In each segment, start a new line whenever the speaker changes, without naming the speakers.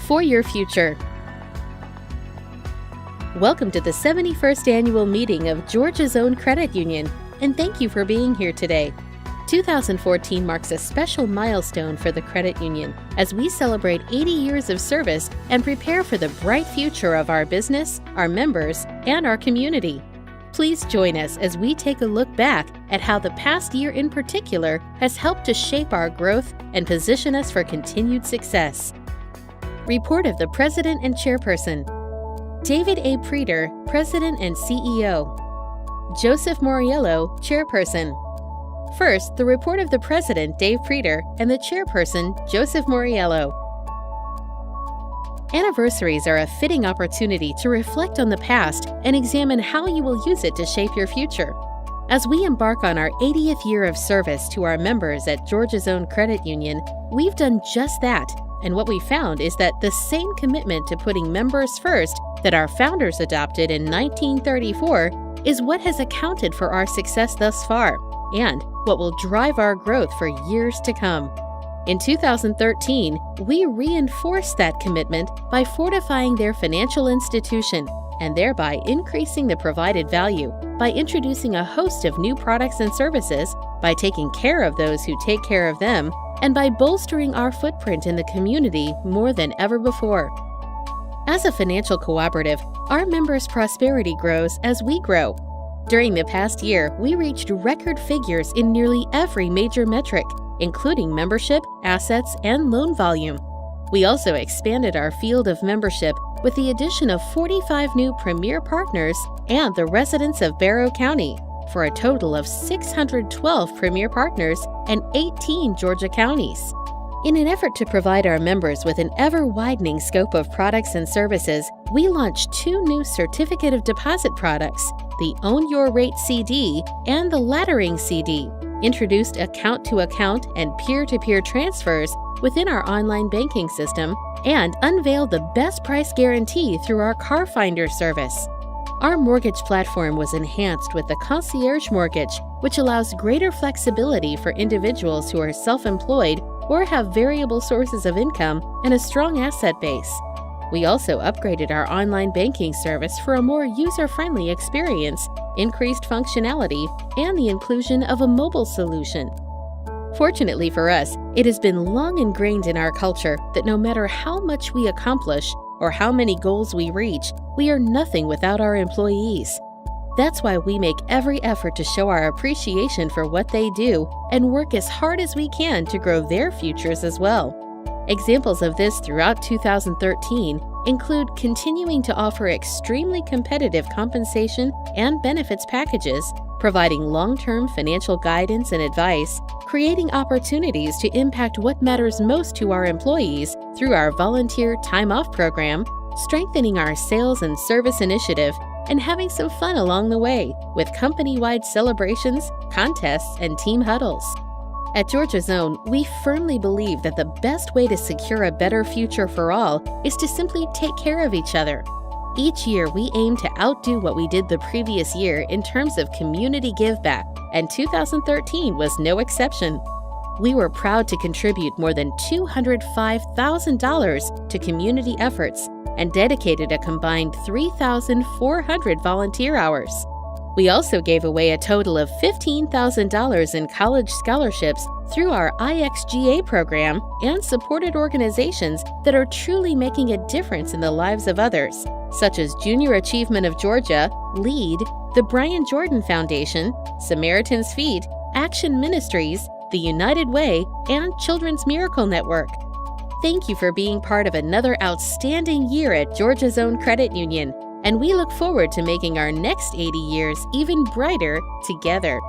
for your future. Welcome to the 71st annual meeting of Georgia's Own Credit Union, and thank you for being here today. 2014 marks a special milestone for the credit union as we celebrate 80 years of service and prepare for the bright future of our business, our members, and our community. Please join us as we take a look back at how the past year in particular has helped to shape our growth and position us for continued success. Report of the President and Chairperson. David A. Preeter, President and CEO. Joseph Moriello, Chairperson. First, the report of the President, Dave Preeter, and the Chairperson, Joseph Moriello. Anniversaries are a fitting opportunity to reflect on the past and examine how you will use it to shape your future. As we embark on our 80th year of service to our members at Georgia's Own Credit Union, we've done just that, and what we found is that the same commitment to putting members first that our founders adopted in 1934 is what has accounted for our success thus far, and what will drive our growth for years to come. In 2013, we reinforced that commitment by fortifying their financial institution and thereby increasing the provided value by introducing a host of new products and services, by taking care of those who take care of them, and by bolstering our footprint in the community more than ever before. As a financial cooperative, our members' prosperity grows as we grow. During the past year, we reached record figures in nearly every major metric, including membership, assets, and loan volume. We also expanded our field of membership with the addition of 45 new Premier Partners and the residents of Barrow County, for a total of 612 Premier Partners and 18 Georgia counties. In an effort to provide our members with an ever-widening scope of products and services, we launched 2 new certificate of deposit products, the Own Your Rate CD and the Laddering CD, introduced account-to-account and peer-to-peer transfers within our online banking system, and unveiled the best price guarantee through our Car Finder service. Our mortgage platform was enhanced with the Concierge Mortgage, which allows greater flexibility for individuals who are self-employed or have variable sources of income and a strong asset base. We also upgraded our online banking service for a more user-friendly experience, increased functionality, and the inclusion of a mobile solution. Fortunately for us, it has been long ingrained in our culture that no matter how much we accomplish or how many goals we reach, we are nothing without our employees. That's why we make every effort to show our appreciation for what they do and work as hard as we can to grow their futures as well. Examples of this throughout 2013 include continuing to offer extremely competitive compensation and benefits packages, providing long-term financial guidance and advice, creating opportunities to impact what matters most to our employees through our volunteer time off program, strengthening our sales and service initiative, and having some fun along the way with company-wide celebrations, contests, and team huddles. At Georgia's Own, we firmly believe that the best way to secure a better future for all is to simply take care of each other. Each year, we aim to outdo what we did the previous year in terms of community giveback, and 2013 was no exception. We were proud to contribute more than $205,000 to community efforts and dedicated a combined 3,400 volunteer hours. We also gave away a total of $15,000 in college scholarships through our IXGA program and supported organizations that are truly making a difference in the lives of others, such as Junior Achievement of Georgia, LEAD, the Brian Jordan Foundation, Samaritan's Feet, Action Ministries, the United Way, and Children's Miracle Network. Thank you for being part of another outstanding year at Georgia's Own Credit Union, and we look forward to making our next 80 years even brighter together.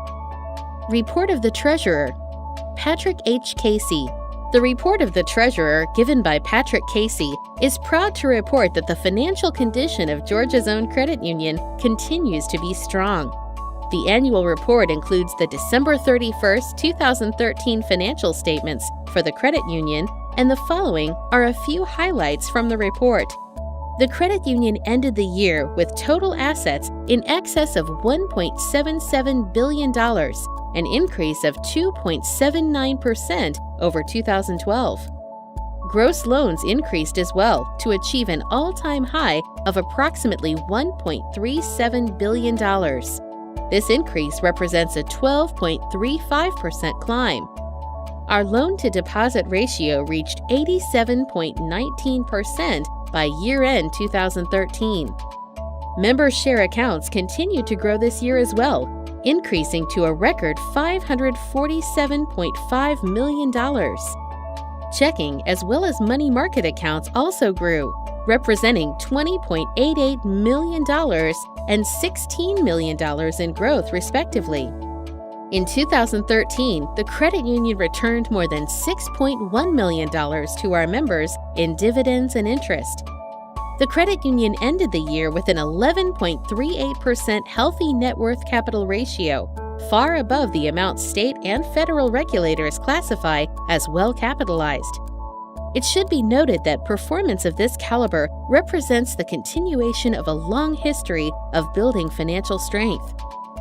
Report of the Treasurer. Patrick H. Casey. The report of the Treasurer, given by Patrick Casey, is proud to report that the financial condition of Georgia's Own Credit Union continues to be strong. The annual report includes the December 31, 2013 financial statements for the credit union, and the following are a few highlights from the report. The credit union ended the year with total assets in excess of $1.77 billion, an increase of 2.79% over 2012. Gross loans increased as well to achieve an all-time high of approximately $1.37 billion. This increase represents a 12.35% climb. Our loan-to-deposit ratio reached 87.19% by year-end 2013. Member share accounts continued to grow this year as well, increasing to a record $547.5 million. Checking as well as money market accounts also grew, representing $20.88 million and $16 million in growth, respectively. In 2013, the credit union returned more than $6.1 million to our members in dividends and interest. The credit union ended the year with an 11.38% healthy net worth capital ratio, far above the amount state and federal regulators classify as well capitalized. It should be noted that performance of this caliber represents the continuation of a long history of building financial strength.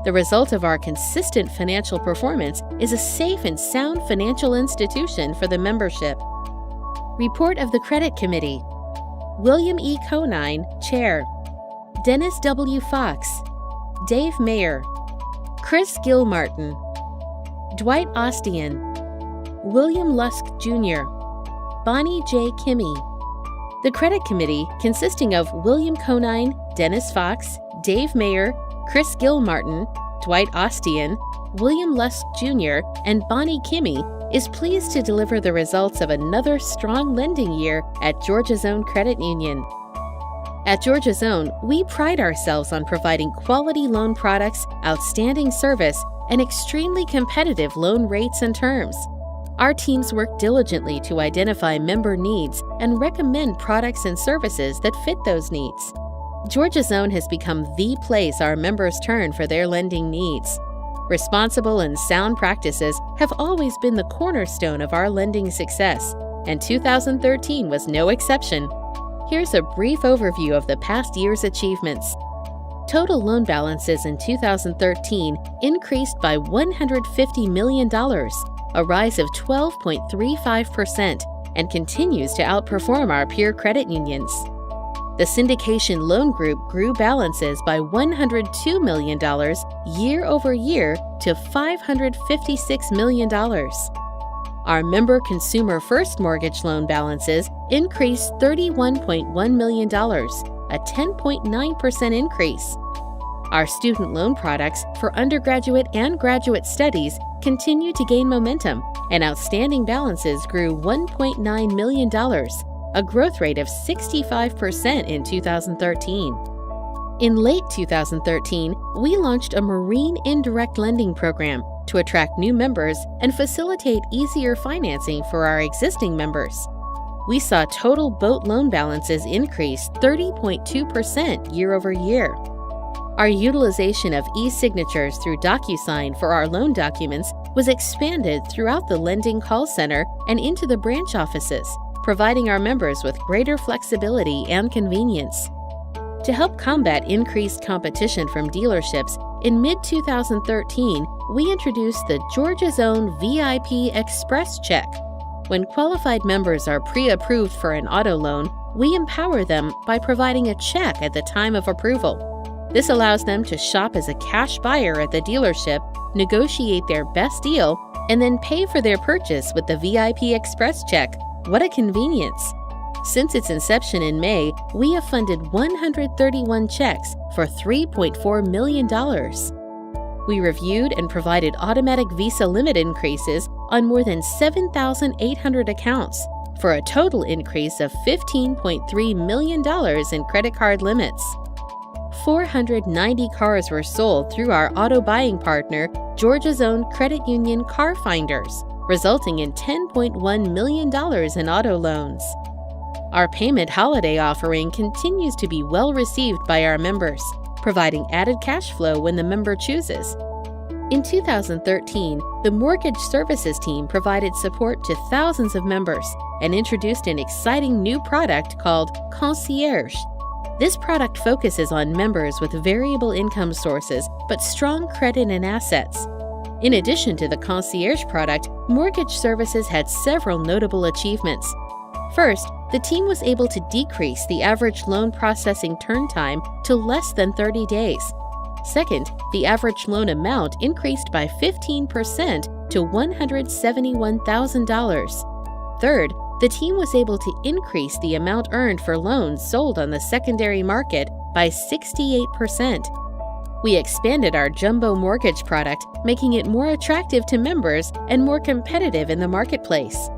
The result of our consistent financial performance is a safe and sound financial institution for the membership. Report of the Credit Committee. William E. Conine, Chair. Dennis W. Fox. Dave Mayer. Chris Gilmartin. Dwight Ostian. William Lusk, Jr. Bonnie J. Kimmey. The Credit Committee, consisting of William Conine, Dennis Fox, Dave Mayer, Chris Gilmartin, Dwight Ostian, William Lusk Jr., and Bonnie Kimmey, is pleased to deliver the results of another strong lending year at Georgia's Own Credit Union. At Georgia's Own, we pride ourselves on providing quality loan products, outstanding service, and extremely competitive loan rates and terms. Our teams work diligently to identify member needs and recommend products and services that fit those needs. Georgia's Own has become the place our members turn for their lending needs. Responsible and sound practices have always been the cornerstone of our lending success, and 2013 was no exception. Here's a brief overview of the past year's achievements. Total loan balances in 2013 increased by $150 million, a rise of 12.35%, and continues to outperform our peer credit unions. The syndication loan group grew balances by $102 million year over year to $556 million. Our member Consumer First mortgage loan balances increased $31.1 million, a 10.9% increase. Our student loan products for undergraduate and graduate studies continue to gain momentum, and outstanding balances grew $1.9 million, a growth rate of 65% in 2013. In late 2013, we launched a marine indirect lending program to attract new members and facilitate easier financing for our existing members. We saw total boat loan balances increase 30.2% year over year. Our utilization of e-signatures through DocuSign for our loan documents was expanded throughout the lending call center and into the branch offices, providing our members with greater flexibility and convenience. To help combat increased competition from dealerships, in mid-2013, we introduced the Georgia's Own VIP Express Check. When qualified members are pre-approved for an auto loan, we empower them by providing a check at the time of approval. This allows them to shop as a cash buyer at the dealership, negotiate their best deal, and then pay for their purchase with the VIP Express Check. What a convenience! Since its inception in May, we have funded 131 checks for $3.4 million. We reviewed and provided automatic Visa limit increases on more than 7,800 accounts for a total increase of $15.3 million in credit card limits. 490 cars were sold through our auto buying partner, Georgia's Own Credit Union Car Finders, resulting in $10.1 million in auto loans. Our payment holiday offering continues to be well received by our members, providing added cash flow when the member chooses. In 2013, the Mortgage Services team provided support to thousands of members and introduced an exciting new product called Concierge. This product focuses on members with variable income sources but strong credit and assets. In addition to the Concierge product, Mortgage Services had several notable achievements. First, the team was able to decrease the average loan processing turn time to less than 30 days. Second, the average loan amount increased by 15% to $171,000. Third, the team was able to increase the amount earned for loans sold on the secondary market by 68%. We expanded our jumbo mortgage product, making it more attractive to members and more competitive in the marketplace.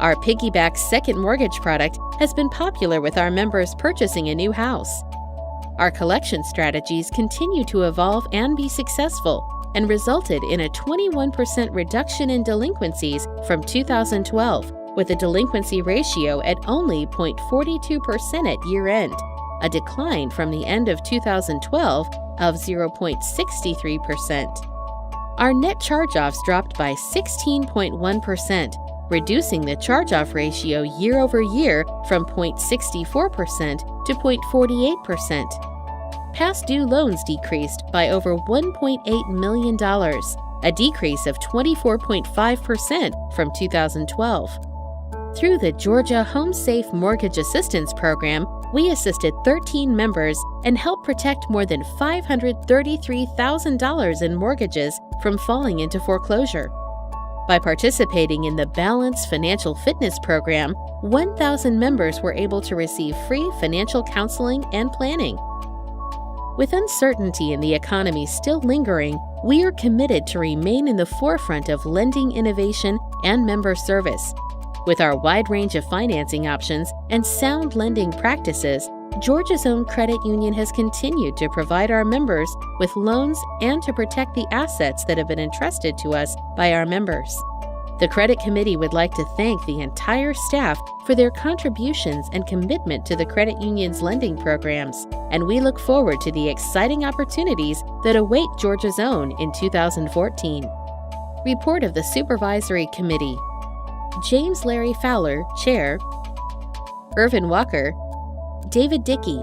Our Piggyback second mortgage product has been popular with our members purchasing a new house. Our collection strategies continue to evolve and be successful, and resulted in a 21% reduction in delinquencies from 2012, with a delinquency ratio at only 0.42% at year-end, a decline from the end of 2012 of 0.63%. Our net charge-offs dropped by 16.1%, reducing the charge-off ratio year-over-year from 0.64% to 0.48%. Past due loans decreased by over $1.8 million, a decrease of 24.5% from 2012. Through the Georgia Home Safe Mortgage Assistance Program, we assisted 13 members and helped protect more than $533,000 in mortgages from falling into foreclosure. By participating in the Balance Financial Fitness Program, 1,000 members were able to receive free financial counseling and planning. With uncertainty in the economy still lingering, we are committed to remain in the forefront of lending innovation and member service. With our wide range of financing options and sound lending practices, Georgia's Own Credit Union has continued to provide our members with loans and to protect the assets that have been entrusted to us by our members. The Credit Committee would like to thank the entire staff for their contributions and commitment to the credit union's lending programs, and we look forward to the exciting opportunities that await Georgia's Own in 2014. Report of the Supervisory Committee. James Larry Fowler, Chair. Irvin Walker. David Dickey.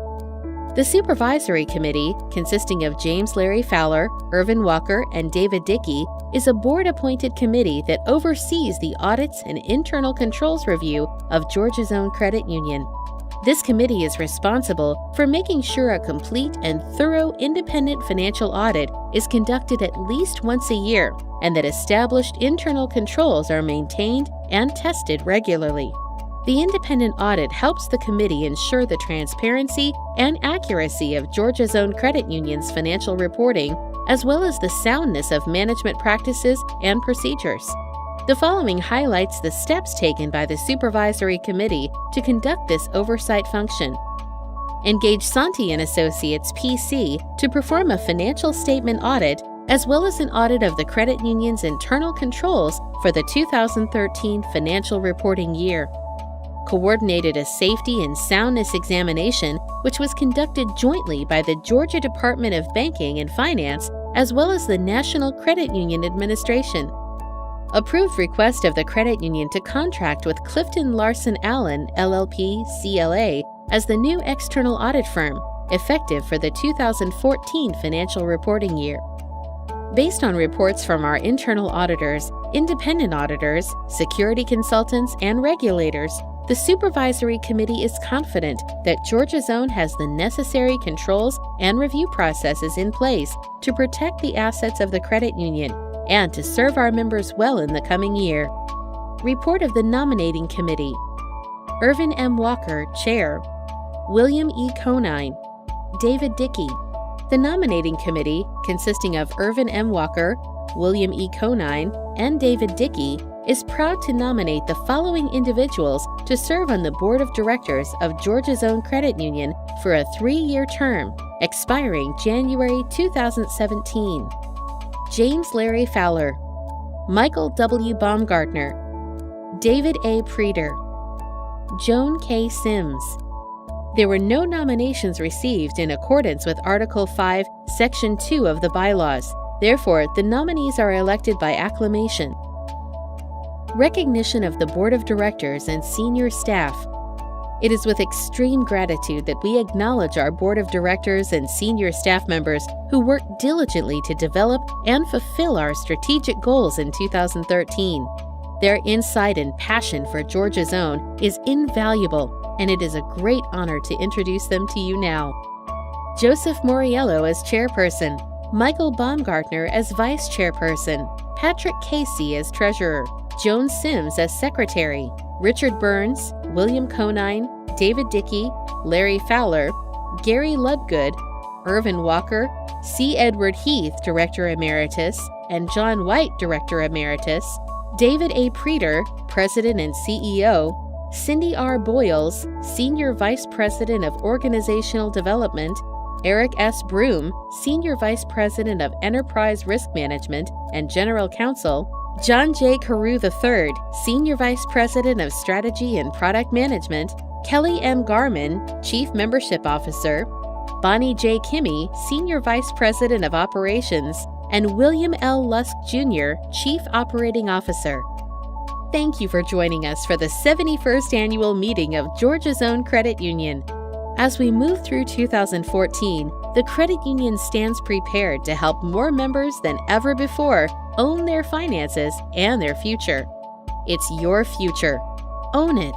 The Supervisory Committee, consisting of James Larry Fowler, Irvin Walker, and David Dickey, is a board-appointed committee that oversees the audits and internal controls review of Georgia's Own Credit Union. This committee is responsible for making sure a complete and thorough independent financial audit is conducted at least once a year, and that established internal controls are maintained and tested regularly. The independent audit helps the committee ensure the transparency and accuracy of Georgia's Own Credit Union's financial reporting, as well as the soundness of management practices and procedures. The following highlights the steps taken by the Supervisory Committee to conduct this oversight function. Engage Santi & Associates, P.C. to perform a financial statement audit, as well as an audit of the credit union's internal controls for the 2013 financial reporting year. Coordinated a safety and soundness examination, which was conducted jointly by the Georgia Department of Banking and Finance, as well as the National Credit Union Administration. Approved request of the credit union to contract with Clifton Larson Allen, LLP, CLA, as the new external audit firm, effective for the 2014 financial reporting year. Based on reports from our internal auditors, independent auditors, security consultants, and regulators, the Supervisory Committee is confident that Georgia's Own has the necessary controls and review processes in place to protect the assets of the credit union and to serve our members well in the coming year. Report of the Nominating Committee. Irvin M. Walker, Chair. William E. Conine. David Dickey. The Nominating Committee, consisting of Irvin M. Walker, William E. Conine, and David Dickey, is proud to nominate the following individuals to serve on the Board of Directors of Georgia's Own Credit Union for a 3-year term, expiring January 2017. James Larry Fowler, Michael W. Baumgartner, David A. Preeter, Joan K. Sims. There were no nominations received in accordance with Article 5, Section 2 of the bylaws. Therefore, the nominees are elected by acclamation. Recognition of the Board of Directors and senior staff. It is with extreme gratitude that we acknowledge our Board of Directors and senior staff members who worked diligently to develop and fulfill our strategic goals in 2013. Their insight and passion for Georgia's Own is invaluable, and it is a great honor to introduce them to you now. Joseph Moriello as chairperson, Michael Baumgartner as vice chairperson, Patrick Casey as treasurer, Joan Sims as secretary, Richard Burns, William Conine, David Dickey, Larry Fowler, Gary Ludgood, Irvin Walker, C. Edward Heath, Director Emeritus, and John White, Director Emeritus, David A. Preeter, President and CEO, Cindy R. Boyles, Senior Vice President of Organizational Development, Eric S. Broom, Senior Vice President of Enterprise Risk Management and General Counsel, John J. Carew III, Senior Vice President of Strategy and Product Management, Kelly M. Garman, Chief Membership Officer, Bonnie J. Kimmy, Senior Vice President of Operations, and William L. Lusk Jr., Chief Operating Officer. Thank you for joining us for the 71st annual meeting of Georgia's Own Credit Union. As we move through 2014, the credit union stands prepared to help more members than ever before own their finances and their future. It's your future. Own it.